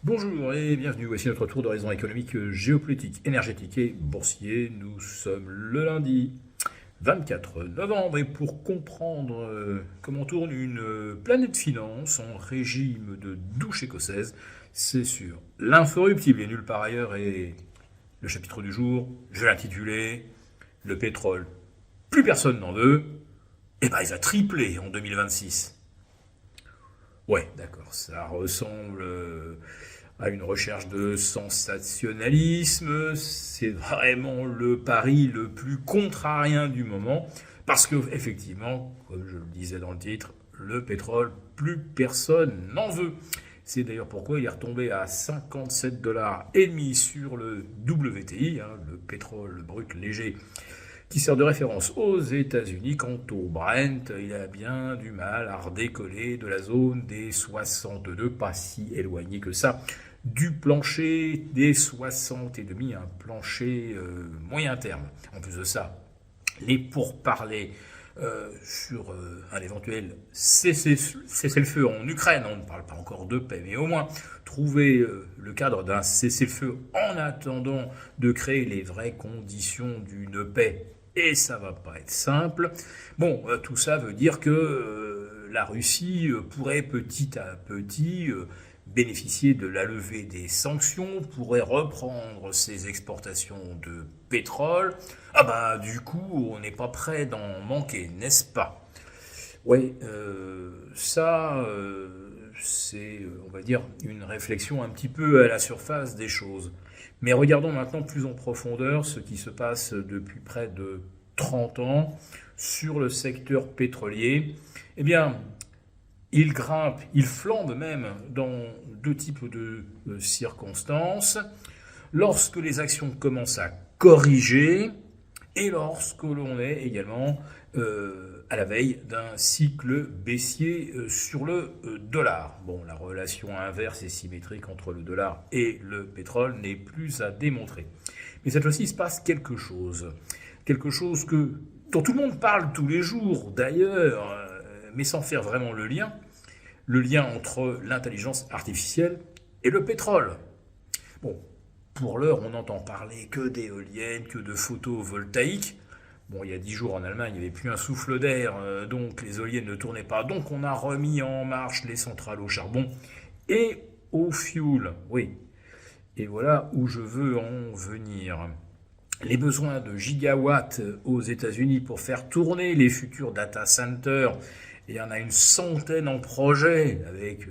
Bonjour et bienvenue, voici notre tour d'horizon économique, géopolitique, énergétique et boursier. Nous sommes le lundi 24 novembre et pour comprendre comment tourne une planète finance en régime de douche écossaise, c'est sur l'inforruptible et nulle part ailleurs. Et le chapitre du jour, je vais l'intituler Le pétrole, plus personne n'en veut, et ben il va tripler en 2026. Ouais, d'accord, ça ressemble à une recherche de sensationnalisme. C'est vraiment le pari le plus contrarien du moment, parce que effectivement, comme je le disais dans le titre, le pétrole, plus personne n'en veut. C'est d'ailleurs pourquoi il est retombé à 57 dollars et demi sur le WTI, le pétrole brut léger qui sert de référence aux États-Unis. Quant au Brent, il a bien du mal à redécoller de la zone des 62, pas si éloigné que ça, du plancher des 60 et demi, un plancher moyen terme. En plus de ça, les pourparlers sur un éventuel cessez-le-feu en Ukraine, on ne parle pas encore de paix, mais au moins trouver le cadre d'un cessez-le-feu en attendant de créer les vraies conditions d'une paix. Et ça va pas être simple. Bon, tout ça veut dire que la Russie pourrait petit à petit bénéficier de la levée des sanctions, pourrait reprendre ses exportations de pétrole. Ah bah du coup, on n'est pas prêt d'en manquer, n'est-ce pas? Oui, c'est, on va dire, une réflexion un petit peu à la surface des choses. Mais regardons maintenant plus en profondeur ce qui se passe depuis près de 30 ans sur le secteur pétrolier. Eh bien, il grimpe, il flambe même dans deux types de circonstances. Lorsque les actions commencent à corriger et lorsque l'on est également à la veille d'un cycle baissier sur le dollar. Bon, la relation inverse et symétrique entre le dollar et le pétrole n'est plus à démontrer. Mais cette fois-ci, il se passe quelque chose. Quelque chose dont tout le monde parle tous les jours, d'ailleurs, mais sans faire vraiment le lien. Le lien entre l'intelligence artificielle et le pétrole. Bon, pour l'heure, on n'entend parler que d'éoliennes, que de photovoltaïques. Bon, il y a 10 jours en Allemagne, il n'y avait plus un souffle d'air, donc les éoliennes ne tournaient pas. Donc on a remis en marche les centrales au charbon et au fioul. Oui. Et voilà où je veux en venir. Les besoins de gigawatts aux États-Unis pour faire tourner les futurs data centers, il y en a une centaine en projet avec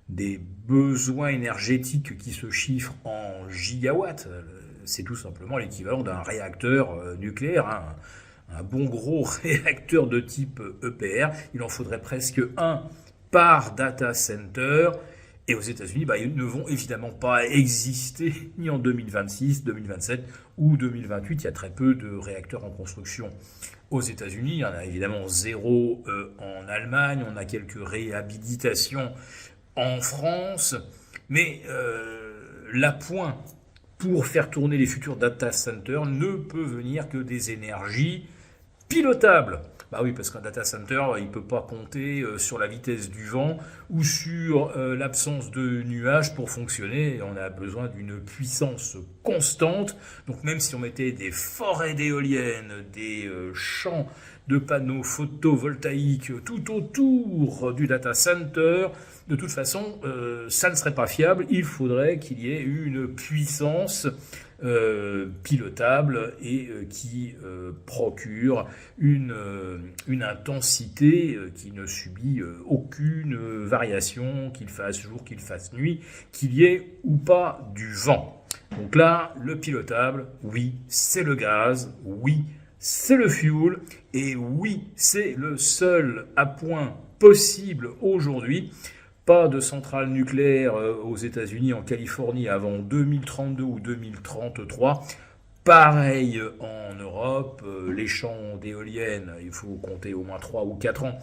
des besoins énergétiques qui se chiffrent en gigawatts. C'est tout simplement l'équivalent d'un réacteur nucléaire, un bon gros réacteur de type EPR. Il en faudrait presque un par data center. Et aux États-Unis, ils ne vont évidemment pas exister ni en 2026, 2027 ou 2028. Il y a très peu de réacteurs en construction aux États-Unis. Il y en a évidemment zéro en Allemagne. On a quelques réhabilitations en France. Mais l'appoint pour faire tourner les futurs data centers ne peut venir que des énergies pilotables. Bah oui, parce qu'un data center, il ne peut pas compter sur la vitesse du vent ou sur l'absence de nuages pour fonctionner. On a besoin d'une puissance constante. Donc même si on mettait des forêts d'éoliennes, des champs de panneaux photovoltaïques tout autour du data center, de toute façon, ça ne serait pas fiable. Il faudrait qu'il y ait une puissance pilotable et qui procure une intensité qui ne subit aucune variation, qu'il fasse jour, qu'il fasse nuit, qu'il y ait ou pas du vent. Donc là, le pilotable, oui, c'est le gaz, oui, c'est le fuel, et oui, c'est le seul appoint possible aujourd'hui. Pas de centrale nucléaire aux États-Unis, en Californie avant 2032 ou 2033. Pareil en Europe, les champs d'éoliennes, il faut compter au moins 3 ou 4 ans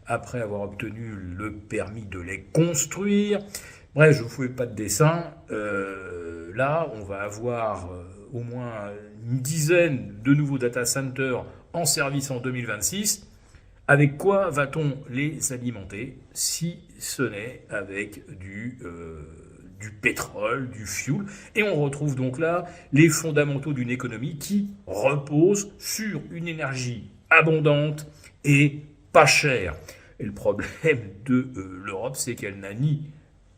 après avoir obtenu le permis de les construire. Bref, je ne vous fais pas de dessin. Là, on va avoir au moins une dizaine de nouveaux data centers en service en 2026. Avec quoi va-t-on les alimenter si ce n'est avec du pétrole, du fuel, et on retrouve donc là les fondamentaux d'une économie qui repose sur une énergie abondante et pas chère. Et le problème de l'Europe, c'est qu'elle n'a ni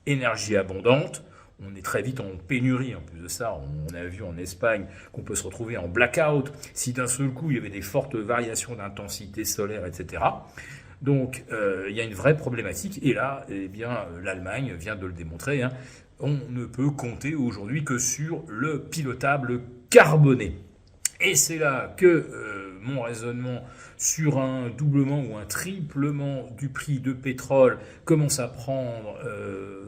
énergie abondante, on est très vite en pénurie. En plus de ça, on a vu en Espagne qu'on peut se retrouver en blackout si d'un seul coup il y avait des fortes variations d'intensité solaire, etc. Donc il y a une vraie problématique. Et là, eh bien, l'Allemagne vient de le démontrer. Hein, on ne peut compter aujourd'hui que sur le pilotable carboné. Et c'est là que mon raisonnement sur un doublement ou un triplement du prix de pétrole commence à prendre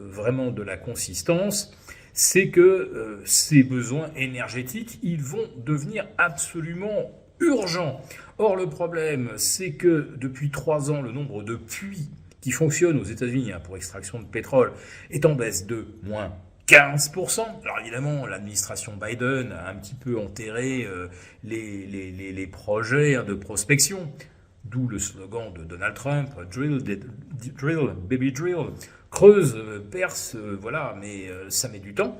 vraiment de la consistance, c'est que ces besoins énergétiques, ils vont devenir absolument urgents. Or, le problème, c'est que depuis 3 ans, le nombre de puits qui fonctionnent aux États-Unis pour extraction de pétrole est en baisse de moins 15%. Alors évidemment, l'administration Biden a un petit peu enterré les projets de prospection, d'où le slogan de Donald Trump, drill, baby drill, creuse, perce, voilà, mais ça met du temps.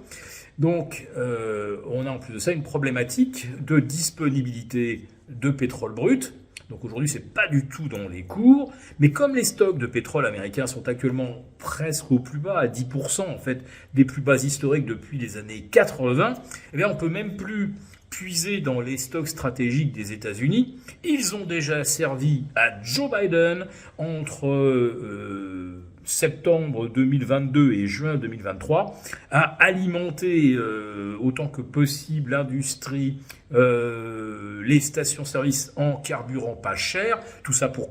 Donc on a en plus de ça une problématique de disponibilité de pétrole brut. Donc aujourd'hui, c'est pas du tout dans les cours, mais comme les stocks de pétrole américains sont actuellement presque au plus bas, à 10% en fait, des plus bas historiques depuis les années 80, eh bien on peut même plus puiser dans les stocks stratégiques des États-Unis. Ils ont déjà servi à Joe Biden entre septembre 2022 et juin 2023 à alimenter autant que possible l'industrie, les stations-service en carburant pas cher, tout ça pour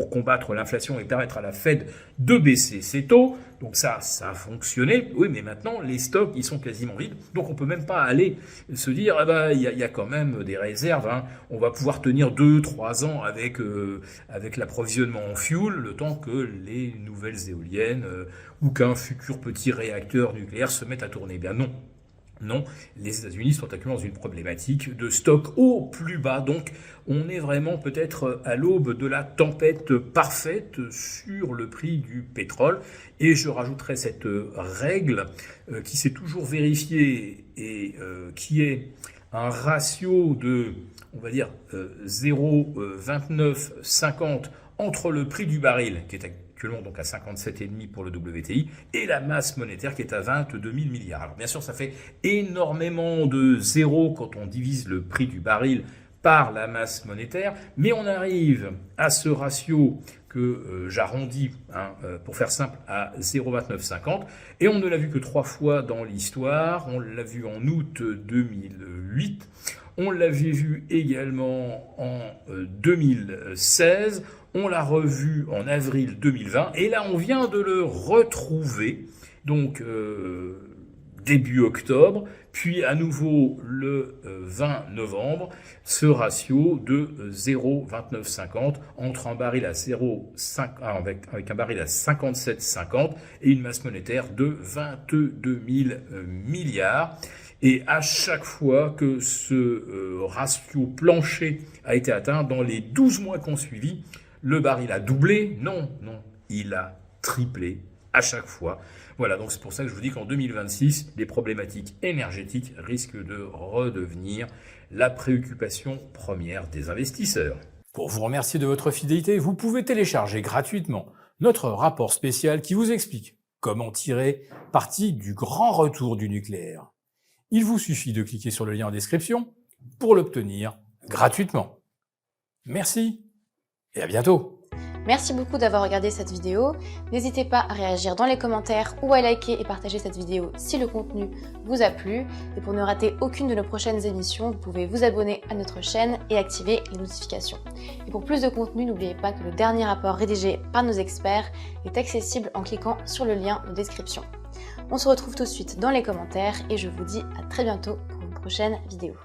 combattre l'inflation et permettre à la Fed de baisser ses taux. Donc ça a fonctionné. Oui, mais maintenant, les stocks, ils sont quasiment vides. Donc on peut même pas aller se dire, ah ben, il y a quand même des réserves. Hein. On va pouvoir tenir 2-3 ans avec l'approvisionnement en fuel, le temps que les nouvelles éoliennes ou qu'un futur petit réacteur nucléaire se mette à tourner. Eh bien non. Non, les États-Unis sont actuellement dans une problématique de stock au plus bas. Donc, on est vraiment peut-être à l'aube de la tempête parfaite sur le prix du pétrole. Et je rajouterai cette règle qui s'est toujours vérifiée et qui est un ratio de, on va dire, 0,2950 entre le prix du baril, qui est actuellement donc à 57,5 pour le WTI, et la masse monétaire qui est à 22 000 milliards. Alors bien sûr, ça fait énormément de zéros quand on divise le prix du baril par la masse monétaire, mais on arrive à ce ratio que j'arrondis, pour faire simple, à 0,2950, et on ne l'a vu que 3 fois dans l'histoire. On l'a vu en août 2008, on l'avait vu également en 2016, on l'a revu en avril 2020, et là on vient de le retrouver, donc début octobre, puis à nouveau le 20 novembre, ce ratio de 0,2950 entre un baril à avec un baril à 57,50 et une masse monétaire de 22 000 milliards. Et à chaque fois que ce ratio plancher a été atteint, dans les 12 mois qu'on suivi, le baril a doublé. Non, il a triplé à chaque fois. Voilà, donc c'est pour ça que je vous dis qu'en 2026, les problématiques énergétiques risquent de redevenir la préoccupation première des investisseurs. Pour vous remercier de votre fidélité, vous pouvez télécharger gratuitement notre rapport spécial qui vous explique comment tirer parti du grand retour du nucléaire. Il vous suffit de cliquer sur le lien en description pour l'obtenir gratuitement. Merci et à bientôt. Merci beaucoup d'avoir regardé cette vidéo. N'hésitez pas à réagir dans les commentaires ou à liker et partager cette vidéo si le contenu vous a plu. Et pour ne rater aucune de nos prochaines émissions, vous pouvez vous abonner à notre chaîne et activer les notifications. Et pour plus de contenu, n'oubliez pas que le dernier rapport rédigé par nos experts est accessible en cliquant sur le lien de description. On se retrouve tout de suite dans les commentaires et je vous dis à très bientôt pour une prochaine vidéo.